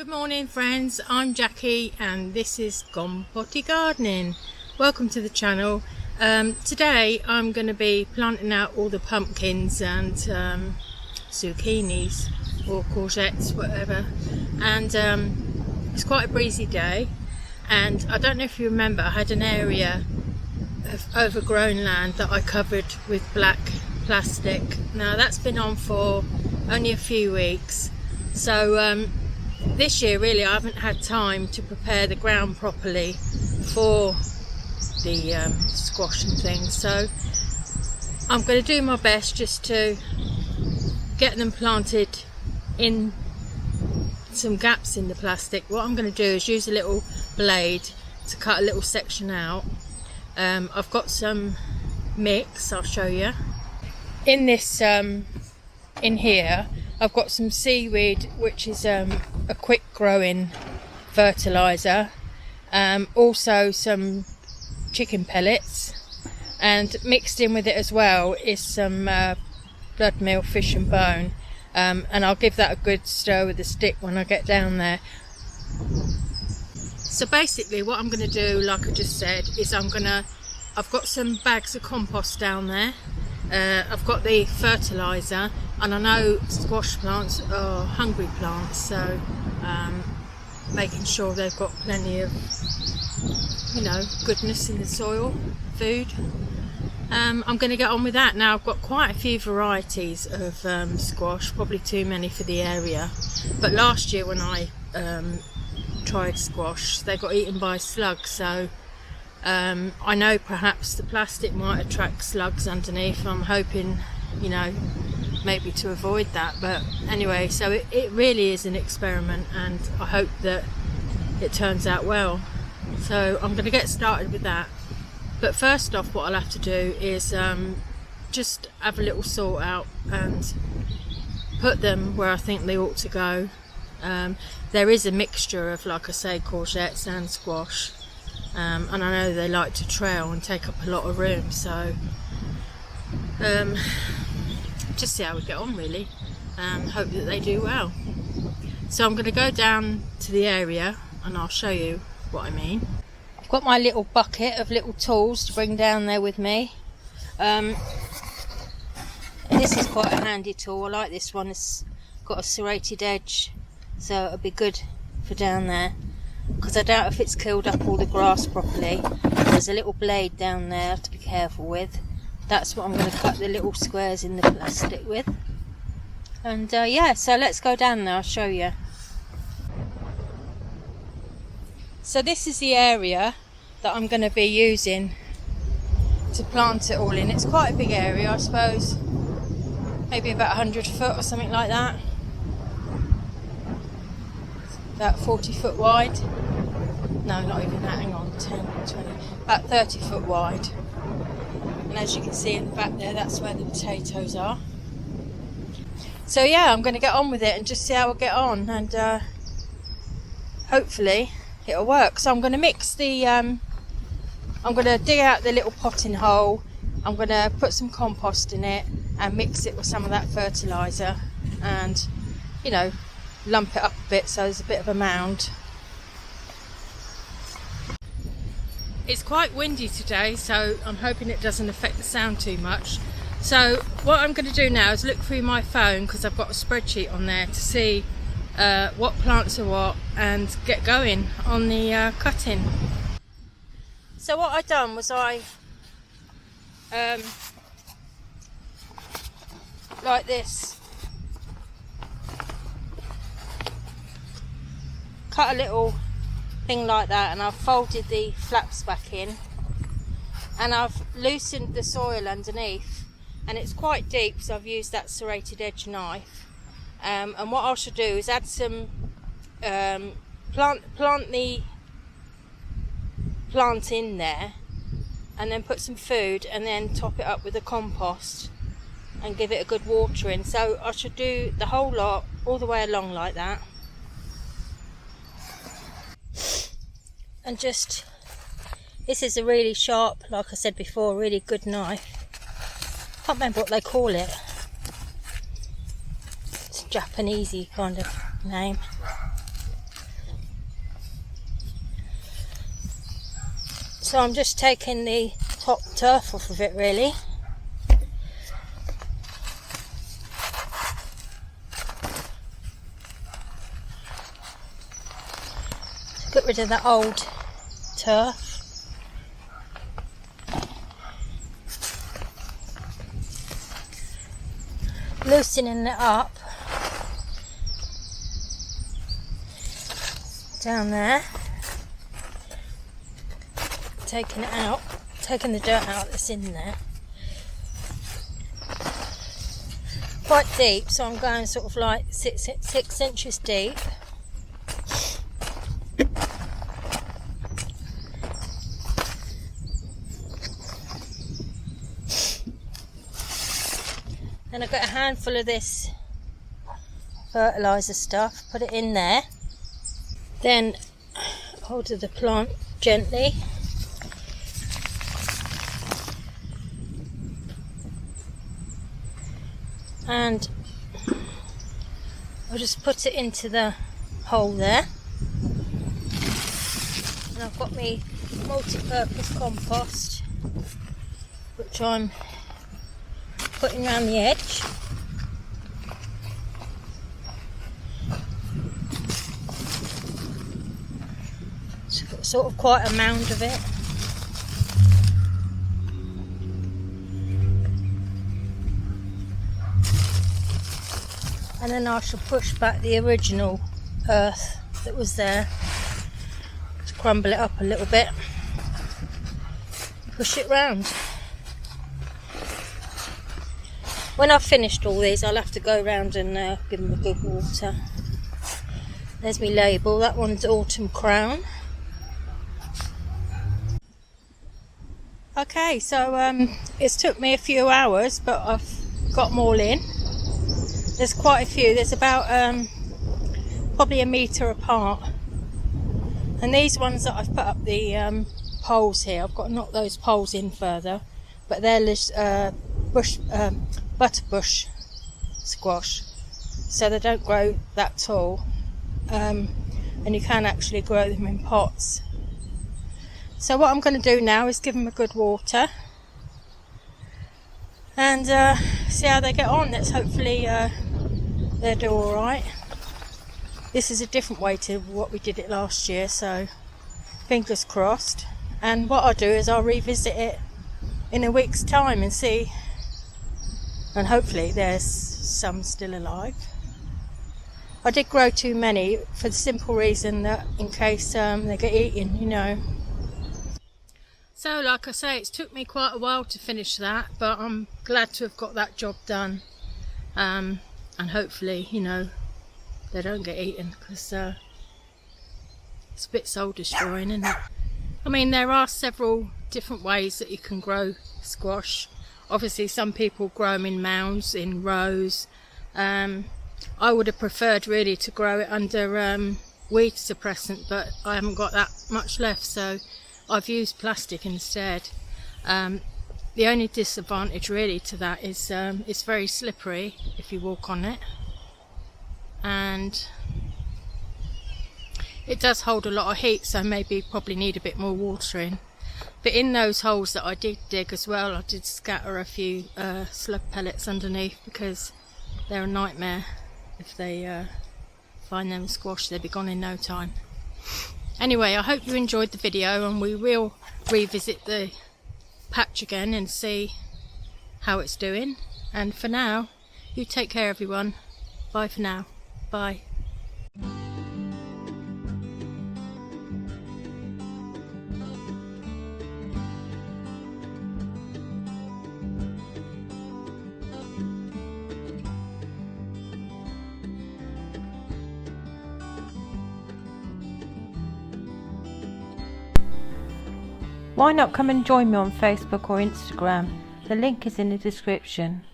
Good morning friends, I'm Jackie and this is Gone Potty Gardening. Welcome to the channel. Today I'm going to be planting out all the pumpkins and zucchinis or courgettes, whatever, and it's quite a breezy day, and I don't know if you remember, I had an area of overgrown land that I covered with black plastic. Now that's been on for only a few weeks, so this year really I haven't had time to prepare the ground properly for the squash and things, so I'm going to do my best just to get them planted in some gaps in the plastic. What I'm going to do is use a little blade to cut a little section out. I've got some mix, I'll show you. In this, in here, I've got some seaweed, which is a quick growing fertilizer, also some chicken pellets, and mixed in with it as well is some blood meal, fish and bone, and I'll give that a good stir with a stick when I get down there. So basically what I'm going to do, like I just said, is I've got some bags of compost down there. I've got the fertilizer, and I know squash plants are hungry plants, so making sure they've got plenty of, you know, goodness in the soil, food. I'm going to get on with that. Now I've got quite a few varieties of squash, probably too many for the area, but last year when I tried squash they got eaten by slugs, so I know perhaps the plastic might attract slugs underneath. I'm hoping, you know, maybe to avoid that, but anyway, so it really is an experiment, and I hope that it turns out well. So I'm going to get started with that, but first off what I'll have to do is just have a little sort out and put them where I think they ought to go. There is a mixture of, like I say, courgettes and squash, and I know they like to trail and take up a lot of room, so just see how we get on really, and hope that they do well. So I'm going to go down to the area and I'll show you what I mean. I've got my little bucket of little tools to bring down there with me. This is quite a handy tool. I like this one. It's got a serrated edge, so it'll be good for down there, because I doubt if it's killed up all the grass properly. There's a little blade down there I have to be careful with. That's what I'm going to cut the little squares in the plastic with. And yeah, so let's go down there, I'll show you. So this is the area that I'm going to be using to plant it all in. It's quite a big area, I suppose, maybe about 100 foot or something like that. About 40 foot wide. No, not even that, hang on, 10, 20, about 30 foot wide. And as you can see in the back there, that's where the potatoes are. So yeah, I'm going to get on with it and just see how I get on, and hopefully it'll work. So I'm going to mix the, I'm going to dig out the little potting hole, I'm going to put some compost in it and mix it with some of that fertilizer, and, you know, lump it up a bit so there's a bit of a mound. It's quite windy today, so I'm hoping it doesn't affect the sound too much. So what I'm going to do now is look through my phone, because I've got a spreadsheet on there, to see what plants are what and get going on the cutting. So what I done was I like this, cut a little thing like that, and I've folded the flaps back in, and I've loosened the soil underneath, and it's quite deep, so I've used that serrated edge knife, and what I should do is add some plant the plant in there, and then put some food, and then top it up with the compost and give it a good watering. So I should do the whole lot all the way along like that. And just, this is a really sharp, like I said before, really good knife. Can't remember what they call it. It's a Japanesey kind of name. So I'm just taking the top turf off of it really. To get rid of that old turf. Loosening it up down there, taking it out, taking the dirt out that's in there. Quite deep, so I'm going sort of like 6 inches deep. Then I've got a handful of this fertilizer stuff, put it in there. Then hold the plant gently. And I'll just put it into the hole there. And I've got my multi-purpose compost, which I'm putting around the edge. So got sort of quite a mound of it. And then I shall push back the original earth that was there, to crumble it up a little bit, push it round. When I've finished all these, I'll have to go around and give them a good water. There's my label. That one's Autumn Crown. Okay, so it's took me a few hours, but I've got them all in. There's quite a few. There's about probably a metre apart. And these ones that I've put up the poles here, I've got to knock those poles in further, but they're butterbush squash, so they don't grow that tall, and you can actually grow them in pots. So what I'm going to do now is give them a good water and see how they get on. Let's hopefully they'll do alright. This is a different way to what we did it last year, so fingers crossed. And what I'll do is I'll revisit it in a week's time and see, and hopefully there's some still alive. I did grow too many for the simple reason that in case they get eaten, you know. So like I say, it's took me quite a while to finish that, but I'm glad to have got that job done. And hopefully, you know, they don't get eaten, because it's a bit soul destroying, isn't it? I mean, there are several different ways that you can grow squash. Obviously some people grow them in mounds, in rows. I would have preferred really to grow it under weed suppressant, but I haven't got that much left, so I've used plastic instead. The only disadvantage really to that is it's very slippery if you walk on it, and it does hold a lot of heat, so maybe probably need a bit more watering. But in those holes that I did dig as well, I did scatter a few slug pellets underneath, because they're a nightmare. If they find them squash, they'll be gone in no time. Anyway, I hope you enjoyed the video, and we will revisit the patch again and see how it's doing. And for now, you take care everyone. Bye for now. Bye. Why not come and join me on Facebook or Instagram? The link is in the description.